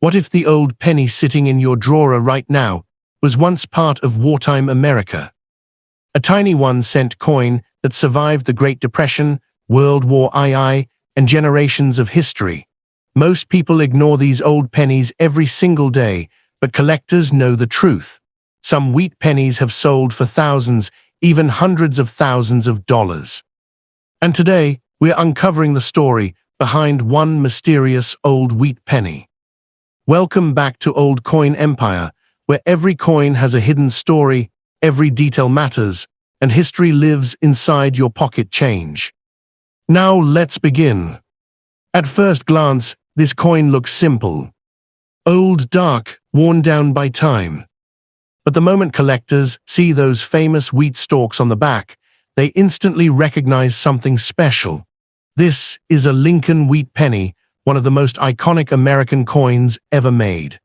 What if the old penny sitting in your drawer right now was once part of wartime America? A tiny 1-cent coin that survived the Great Depression, World War II, and generations of history. Most people ignore these old pennies every single day, but collectors know the truth. Some wheat pennies have sold for thousands, even hundreds of thousands of dollars. And today, we're uncovering the story behind one mysterious old wheat penny. Welcome back to Old Coin Empire, where every coin has a hidden story, every detail matters, and history lives inside your pocket change. Now let's begin. At first glance, this coin looks simple. Old, dark, worn down by time. But the moment collectors see those famous wheat stalks on the back, they instantly recognize something special. This is a Lincoln wheat penny, one of the most iconic American coins ever made.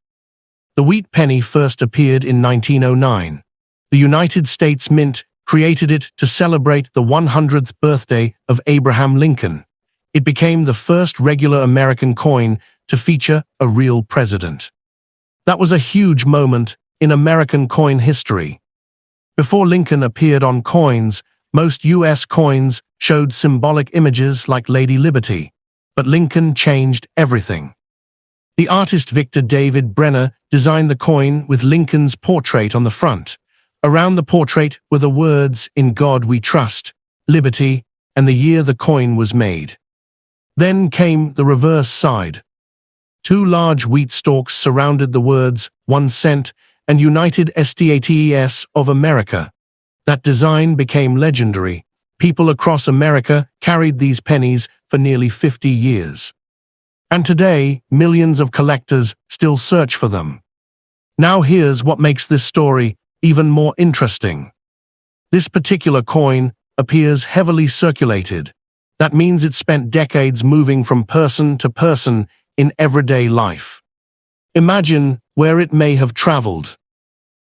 The wheat penny first appeared in 1909. The United States Mint created it to celebrate the 100th birthday of Abraham Lincoln. It became the first regular American coin to feature a real president. That was a huge moment in American coin history. Before Lincoln appeared on coins, most U.S. coins showed symbolic images like Lady Liberty, but Lincoln changed everything. The artist Victor David Brenner designed the coin with Lincoln's portrait on the front. Around the portrait were the words "In God We Trust," "Liberty," and the year the coin was made. Then came the reverse side. Two large wheat stalks surrounded the words 1 cent and United States of America. That design became legendary. People across America carried these pennies for nearly 50 years. And today, millions of collectors still search for them. Now here's what makes this story even more interesting. This particular coin appears heavily circulated. That means it spent decades moving from person to person in everyday life. Imagine where it may have traveled.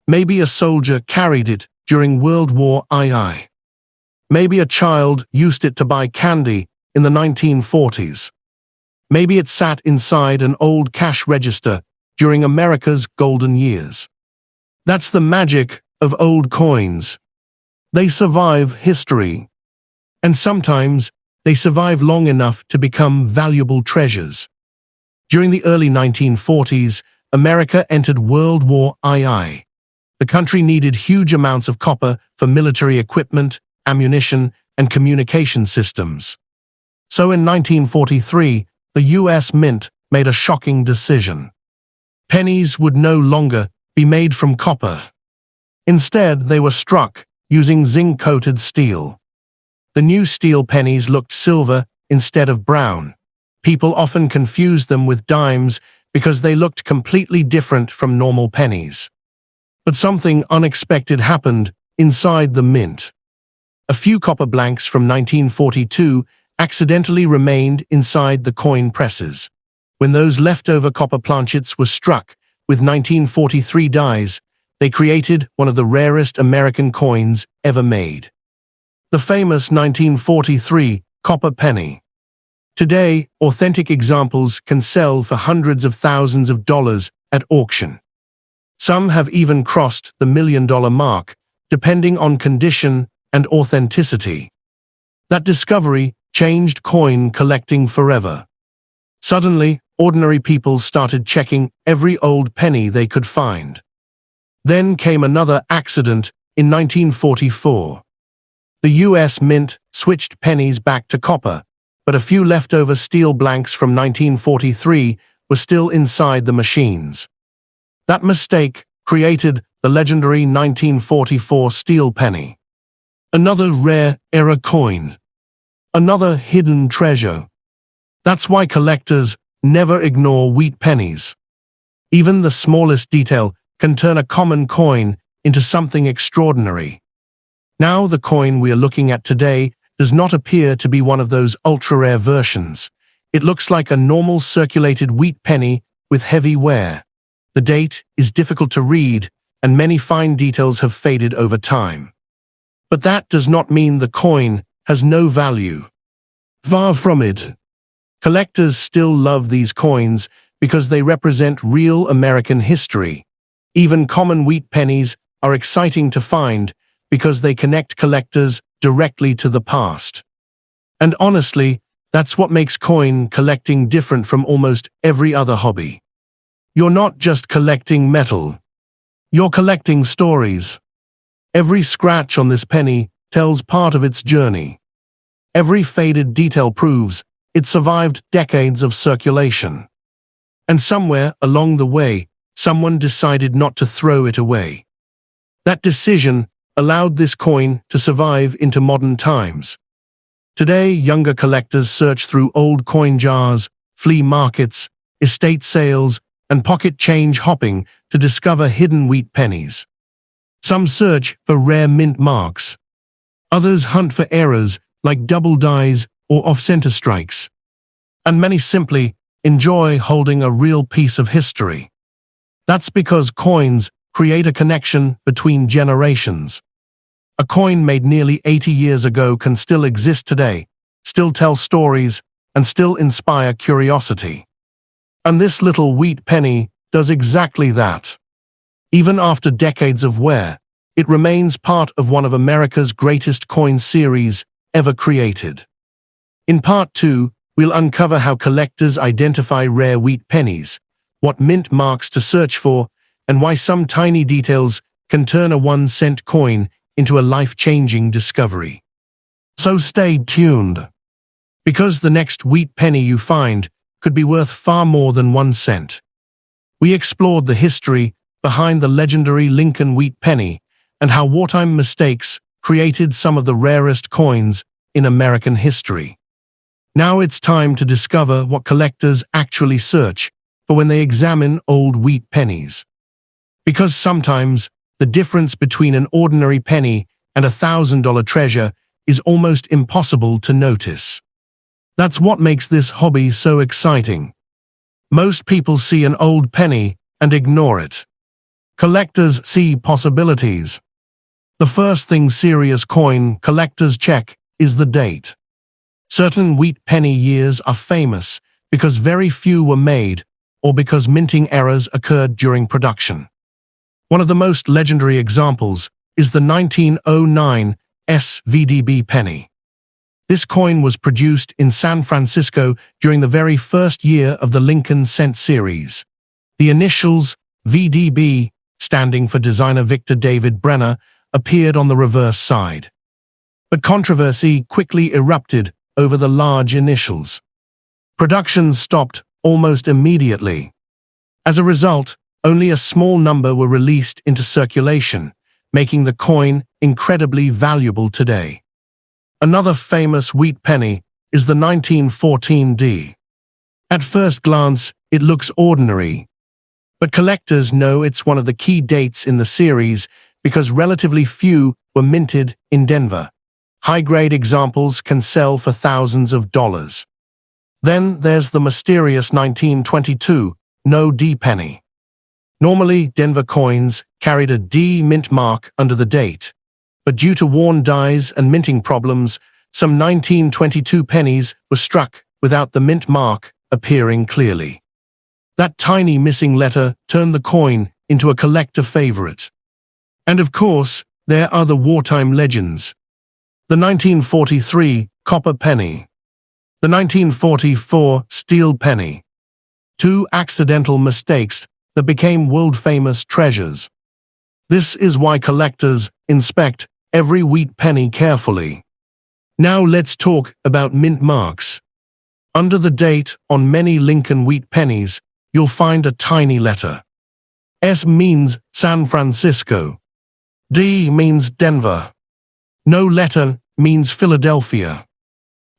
Maybe a soldier carried it during World War II. Maybe a child used it to buy candy in the 1940s. Maybe it sat inside an old cash register during America's golden years. That's the magic of old coins. They survive history. And sometimes they survive long enough to become valuable treasures. During the early 1940s, America entered World War II. The country needed huge amounts of copper for military equipment, ammunition, and communication systems. So in 1943, the U.S. Mint made a shocking decision. Pennies would no longer be made from copper. Instead, they were struck using zinc-coated steel. The new steel pennies looked silver instead of brown. People often confused them with dimes because they looked completely different from normal pennies. But something unexpected happened inside the mint. A few copper blanks from 1942 accidentally remained inside the coin presses. When those leftover copper planchets were struck with 1943 dies, they created one of the rarest American coins ever made. The famous 1943 copper penny. Today, authentic examples can sell for hundreds of thousands of dollars at auction. Some have even crossed the $1 million mark, depending on condition and authenticity. That discovery changed coin collecting forever. Suddenly, ordinary people started checking every old penny they could find. Then came another accident in 1944. The U.S. Mint switched pennies back to copper, but a few leftover steel blanks from 1943 were still inside the machines. That mistake created the legendary 1944 steel penny. Another rare era coin. Another hidden treasure. That's why collectors never ignore wheat pennies. Even the smallest detail can turn a common coin into something extraordinary. Now the coin we are looking at today does not appear to be one of those ultra-rare versions. It looks like a normal circulated wheat penny with heavy wear. The date is difficult to read, and many fine details have faded over time. But that does not mean the coin has no value. Far from it. Collectors still love these coins because they represent real American history. Even common wheat pennies are exciting to find because they connect collectors directly to the past. And honestly, that's what makes coin collecting different from almost every other hobby. You're not just collecting metal. You're collecting stories. Every scratch on this penny tells part of its journey. Every faded detail proves it survived decades of circulation. And somewhere along the way, someone decided not to throw it away. That decision allowed this coin to survive into modern times. Today, younger collectors search through old coin jars, flea markets, estate sales, and pocket change hopping to discover hidden wheat pennies. Some search for rare mint marks. Others hunt for errors like double dies or off-center strikes. And many simply enjoy holding a real piece of history. That's because coins create a connection between generations. A coin made nearly 80 years ago can still exist today, still tell stories, and still inspire curiosity. And this little wheat penny does exactly that. Even after decades of wear, it remains part of one of America's greatest coin series ever created. In Part 2, we'll uncover how collectors identify rare wheat pennies, what mint marks to search for, and why some tiny details can turn a 1-cent coin into a life-changing discovery. So stay tuned, because the next wheat penny you find could be worth far more than 1 cent. We explored the history behind the legendary Lincoln wheat penny and how wartime mistakes created some of the rarest coins in American history. Now it's time to discover what collectors actually search for when they examine old wheat pennies. Because sometimes the difference between an ordinary penny and a $1,000 treasure is almost impossible to notice. That's what makes this hobby so exciting. Most people see an old penny and ignore it. Collectors see possibilities. The first thing serious coin collectors check is the date. Certain wheat penny years are famous because very few were made or because minting errors occurred during production. One of the most legendary examples is the 1909 SVDB penny. This coin was produced in San Francisco during the very first year of the Lincoln Cent series. The initials VDB, standing for designer Victor David Brenner, appeared on the reverse side. But controversy quickly erupted over the large initials. Production stopped almost immediately. As a result, only a small number were released into circulation, making the coin incredibly valuable today. Another famous wheat penny is the 1914 D. At first glance, it looks ordinary, but collectors know it's one of the key dates in the series because relatively few were minted in Denver. High-grade examples can sell for thousands of dollars. Then there's the mysterious 1922 No D penny. Normally, Denver coins carried a D mint mark under the date, but due to worn dies and minting problems, some 1922 pennies were struck without the mint mark appearing clearly. That tiny missing letter turned the coin into a collector favorite. And of course, there are the wartime legends. The 1943 copper penny. The 1944 steel penny. Two accidental mistakes that became world-famous treasures. This is why collectors inspect every wheat penny carefully. Now let's talk about mint marks. Under the date on many Lincoln wheat pennies, you'll find a tiny letter. S means San Francisco. D means Denver. No letter means Philadelphia.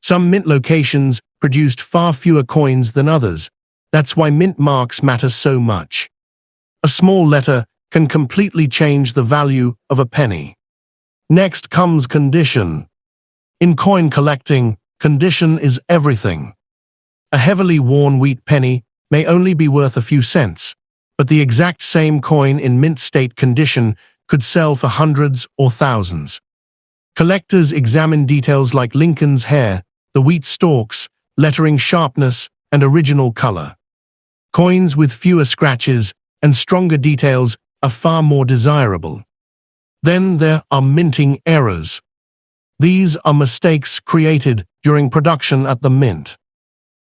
Some mint locations produced far fewer coins than others. That's why mint marks matter so much. A small letter can completely change the value of a penny. Next comes condition. In coin collecting, condition is everything. A heavily worn wheat penny may only be worth a few cents, but the exact same coin in mint state condition could sell for hundreds or thousands. Collectors examine details like Lincoln's hair, the wheat stalks, lettering sharpness, and original color. Coins with fewer scratches and stronger details are far more desirable. Then there are minting errors. These are mistakes created during production at the mint.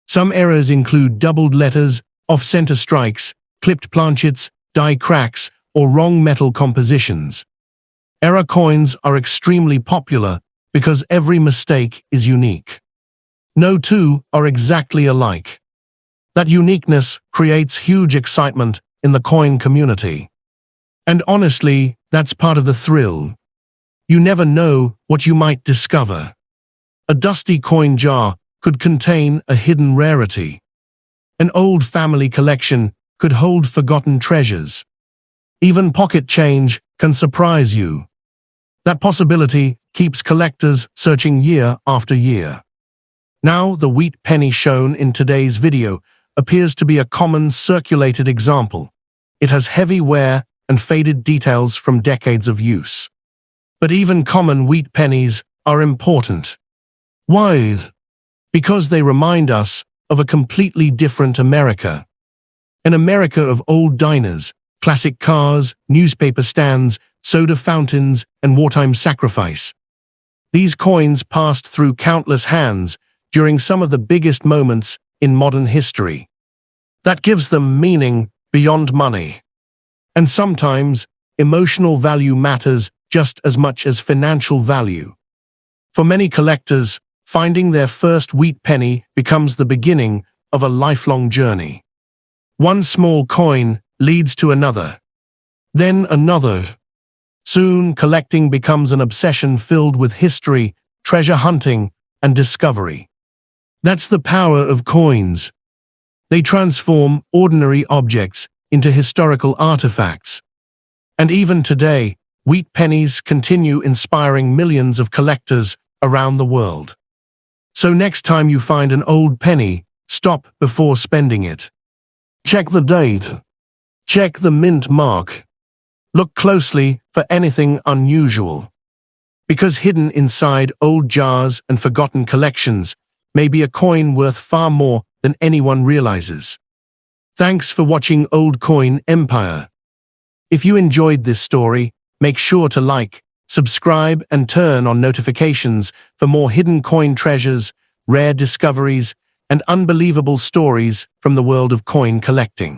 Some errors include doubled letters, off-center strikes, clipped planchets, die cracks, or wrong metal compositions. Error coins are extremely popular because every mistake is unique. No two are exactly alike. That uniqueness creates huge excitement in the coin community. And honestly, that's part of the thrill. You never know what you might discover. A dusty coin jar could contain a hidden rarity. An old family collection could hold forgotten treasures. Even pocket change can surprise you. That possibility keeps collectors searching year after year. Now, the wheat penny shown in today's video appears to be a common circulated example. It has heavy wear and faded details from decades of use. But even common wheat pennies are important. Why? Because they remind us of a completely different America. An America of old diners, classic cars, newspaper stands, soda fountains, and wartime sacrifice. These coins passed through countless hands during some of the biggest moments in modern history. That gives them meaning beyond money. And sometimes, emotional value matters just as much as financial value. For many collectors, finding their first wheat penny becomes the beginning of a lifelong journey. One small coin leads to another, then another. Soon, collecting becomes an obsession filled with history, treasure hunting, and discovery. That's the power of coins. They transform ordinary objects into historical artifacts. And even today, wheat pennies continue inspiring millions of collectors around the world. So next time you find an old penny, stop before spending it. Check the date. Check the mint mark. Look closely for anything unusual. Because hidden inside old jars and forgotten collections may be a coin worth far more than anyone realizes. Thanks for watching Old Coin Empire. If you enjoyed this story, make sure to like, subscribe, and turn on notifications for more hidden coin treasures, rare discoveries, and unbelievable stories from the world of coin collecting.